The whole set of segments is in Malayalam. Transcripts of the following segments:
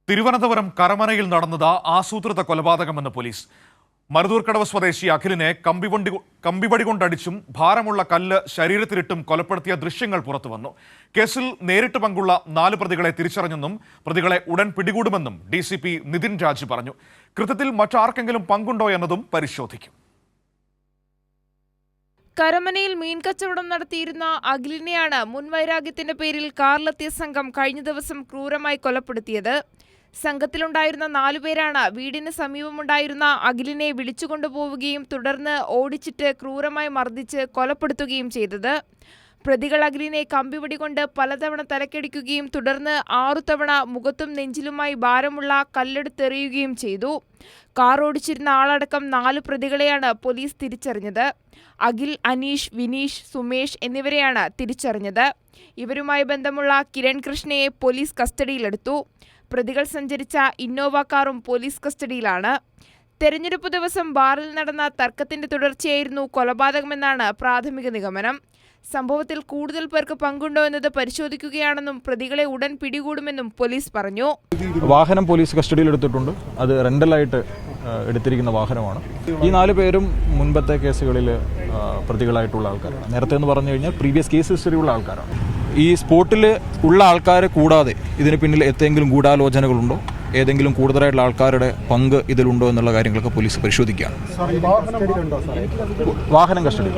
തിരുവനന്തപുരം കരമനയിൽ നടന്നത് ആസൂത്രിത കൊലപാതകമെന്ന് പോലീസ്. മരുതൂർക്കടവ് സ്വദേശി അഖിലിനെ കമ്പിവടി കൊണ്ടടിച്ചും ഭാരമുള്ള കല്ല് ശരീരത്തിലിട്ടും കൊലപ്പെടുത്തിയ ദൃശ്യങ്ങൾ പുറത്തുവന്നു. കേസിൽ നേരിട്ട് പങ്കുള്ള 4 പ്രതികളെ തിരിച്ചറിഞ്ഞെന്നും പ്രതികളെ ഉടൻ പിടികൂടുമെന്നും DCP നിതിൻ രാജ് പറഞ്ഞു. കൃത്യത്തിൽ മറ്റാർക്കെങ്കിലും പങ്കുണ്ടോ എന്നതും പരിശോധിക്കും. കരമനയിൽ മീൻ കച്ചവടം നടത്തിയിരുന്ന അഖിലിനെയാണ് മുൻവൈരാഗ്യത്തിന്റെ പേരിൽ കാറിലെത്തിയ സംഘം കഴിഞ്ഞ ദിവസം ക്രൂരമായി കൊലപ്പെടുത്തിയത്. സംഘത്തിലുണ്ടായിരുന്ന 4 പേരാണ് വീടിന് സമീപമുണ്ടായിരുന്ന അഖിലിനെ വിളിച്ചുകൊണ്ടുപോവുകയും തുടർന്ന് ഓടിച്ചിട്ട് ക്രൂരമായി മർദ്ദിച്ച് കൊലപ്പെടുത്തുകയും ചെയ്തത്. പ്രതികൾ അഖിലിനെ കമ്പിവടി കൊണ്ട് പലതവണ തലക്കടിക്കുകയും തുടർന്ന് 6 തവണ മുഖത്തും നെഞ്ചിലുമായി ഭാരമുള്ള കല്ലെടുത്തെറിയുകയും ചെയ്തു. കാർ ഓടിച്ചിരുന്ന ആളടക്കം 4 പ്രതികളെയാണ് പോലീസ് തിരിച്ചറിഞ്ഞത്. അഖിൽ, അനീഷ്, വിനീഷ്, സുമേഷ് എന്നിവരെയാണ് തിരിച്ചറിഞ്ഞത്. ഇവരുമായി ബന്ധമുള്ള കിരൺ കൃഷ്ണയെ പോലീസ് കസ്റ്റഡിയിലെടുത്തു. പ്രതികൾ സഞ്ചരിച്ച ഇന്നോവ കാറും പോലീസ് കസ്റ്റഡിയിലാണ്. തെരഞ്ഞെടുപ്പ് ദിവസം ബാറിൽ നടന്ന തർക്കത്തിന്റെ തുടർച്ചയായിരുന്നു കൊലപാതകമെന്നാണ് പ്രാഥമിക നിഗമനം. സംഭവത്തിൽ കൂടുതൽ പേർക്ക് പങ്കുണ്ടോ എന്നത് പരിശോധിക്കുകയാണെന്നും പ്രതികളെ ഉടൻ പിടികൂടുമെന്നും പോലീസ് പറഞ്ഞു. വാഹനം പോലീസ് കസ്റ്റഡിയിലെടുത്തിട്ടുണ്ട്. അത് റെന്റലായിട്ട് എടുത്തിരിക്കുന്ന വാഹനമാണ്. ഈ 4 പേരും മുൻപത്തെ കേസുകളിൽ പ്രതികളായിട്ടുള്ള ആൾക്കാരാണ്. നേരത്തെ എന്ന് പറഞ്ഞു കഴിഞ്ഞാൽ പ്രീവിയസ് കേസ് ഹിസ്റ്ററിയുള്ള ആൾക്കാരാണ്. ഈ സ്പോട്ടിൽ ഉള്ള ആൾക്കാരെ കൂടാതെ ഇതിന് പിന്നിൽ എന്തെങ്കിലും ഗൂഢാലോചനകളുണ്ടോ, ഏതെങ്കിലും കൂടുതലായിട്ടുള്ള ആൾക്കാരുടെ പങ്ക് ഇതിലുണ്ടോ എന്നുള്ള കാര്യങ്ങളൊക്കെ പോലീസ് പരിശോധിക്കുകയാണ്. വാഹനം കസ്റ്റഡി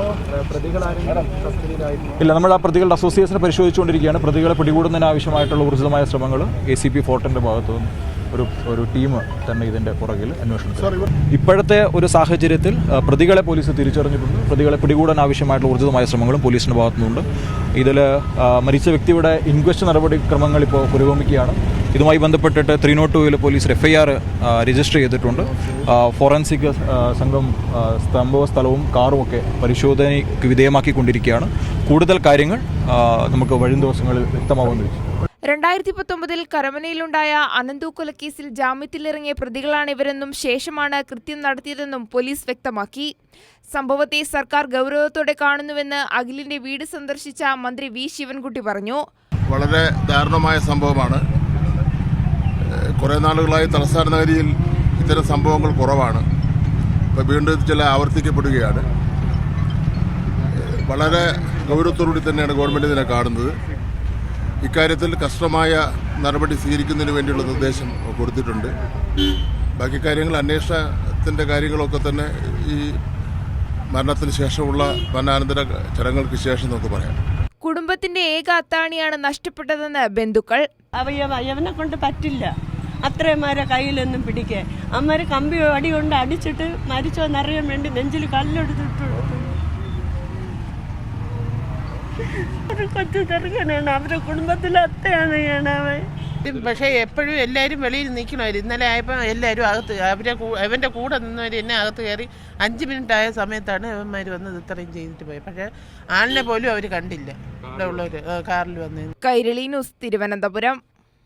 ഇല്ല, നമ്മൾ ആ പ്രതികളുടെ അസോസിയേഷനെ പരിശോധിച്ചുകൊണ്ടിരിക്കുകയാണ്. പ്രതികളെ പിടികൂടുന്നതിന് ആവശ്യമായിട്ടുള്ള ഊർജിതമായ ശ്രമങ്ങൾ ACP ഫോർട്ടിന്റെ ഭാഗത്തു നിന്ന് ഒരു ടീം തന്നെ ഇതിന്റെ പുറകിൽ അന്വേഷണം. ഇപ്പോഴത്തെ ഒരു സാഹചര്യത്തിൽ പ്രതികളെ പോലീസ് തിരിച്ചറിഞ്ഞിട്ടുണ്ട്. പ്രതികളെ പിടികൂടാൻ ആവശ്യമായിട്ടുള്ള ഊർജിതമായ ശ്രമങ്ങളും പോലീസിന്റെ ഭാഗത്തുനിന്നുണ്ട്. ഇതിൽ മരിച്ച വ്യക്തിയുടെ ഇൻക്വസ്റ്റ് നടപടിക്രമങ്ങൾ ഇപ്പോൾ പുരോഗമിക്കുകയാണ്. ഇതുമായി ബന്ധപ്പെട്ടിട്ട് 302 പോലീസ് FIR രജിസ്റ്റർ ചെയ്തിട്ടുണ്ട്. ഫോറൻസിക് സംഘം സംഭവ സ്ഥലവും കാറും ഒക്കെ പരിശോധനയ്ക്ക് വിധേയമാക്കിക്കൊണ്ടിരിക്കുകയാണ്. കൂടുതൽ കാര്യങ്ങൾ നമുക്ക് വരും ദിവസങ്ങളിൽ വ്യക്തമാവുമെന്ന് വെച്ചു. 2019 കരമനയിലുണ്ടായ അനന്തു കൊലക്കേസിൽ ജാമ്യത്തിലിറങ്ങിയ പ്രതികളാണിവരെന്നും ശേഷമാണ് കൃത്യം നടത്തിയതെന്നും പോലീസ് വ്യക്തമാക്കി. സംഭവത്തെ സർക്കാർ ഗൗരവത്തോടെ കാണുന്നുവെന്ന് അഖിലിന്റെ വീട് സന്ദർശിച്ച മന്ത്രി V ശിവൻകുട്ടി പറഞ്ഞു. വളരെ ദാരുണമായ സംഭവമാണ്. കുറേ നാളുകളായി തലസ്ഥാന നഗരിയിൽ ഇത്തരം സംഭവങ്ങൾ കുറവാണ്. ഇപ്പോൾ വീണ്ടും ചില ആവർത്തിക്കപ്പെടുകയാണ്. വളരെ ഗൗരവത്തോടുകൂടി തന്നെയാണ് ഗവൺമെൻറ് ഇതിനെ കാണുന്നത്. ഇക്കാര്യത്തിൽ കർശനമായ നടപടി സ്വീകരിക്കുന്നതിന് വേണ്ടിയുള്ള നിർദ്ദേശം കൊടുത്തിട്ടുണ്ട്. ബാക്കി കാര്യങ്ങൾ അന്വേഷണത്തിൻ്റെ കാര്യങ്ങളൊക്കെ തന്നെ ഈ മരണത്തിന് ശേഷമുള്ള മരണാനന്തര ചടങ്ങുകൾക്ക് ശേഷം നമുക്ക് പറയാം. കുടുംബത്തിന്റെ ഏക അത്താണിയാണ് നഷ്ടപ്പെട്ടതെന്ന് ബന്ധുക്കൾ. അവനെ കൊണ്ട് പറ്റില്ല അത്രമാരെ കയ്യിലൊന്നും പിടിക്കാൻ. അമ്മര് കമ്പി അടി കൊണ്ട് അടിച്ചിട്ട് മരിച്ചോന്നറിയാൻ വേണ്ടി നെഞ്ചിൽ കല്ലെടുത്തിട്ടു. ഒരു കൊച്ചു ചെറുക്കനാണ്, അവരുടെ കുടുംബത്തിലെ അത്തയാണ് അവൻ. പക്ഷേ എപ്പോഴും എല്ലാവരും വെളിയിൽ നിൽക്കണമായിരുന്നു. ഇന്നലെ ആയപ്പോൾ എല്ലാവരും അകത്ത് അവൻ്റെ കൂടെ നിന്നവർ എന്നെ അകത്ത് കയറി 5 മിനിറ്റ് ആയ സമയത്താണ് അവന്മാർ വന്നത് ഇത്രയും ചെയ്തിട്ട് പോയത്. പക്ഷേ ആളിനെ പോലും അവർ കണ്ടില്ല. ഇവിടെ ഉള്ളവർ കാറിൽ വന്നു. കൈരളി ന്യൂസ്, തിരുവനന്തപുരം.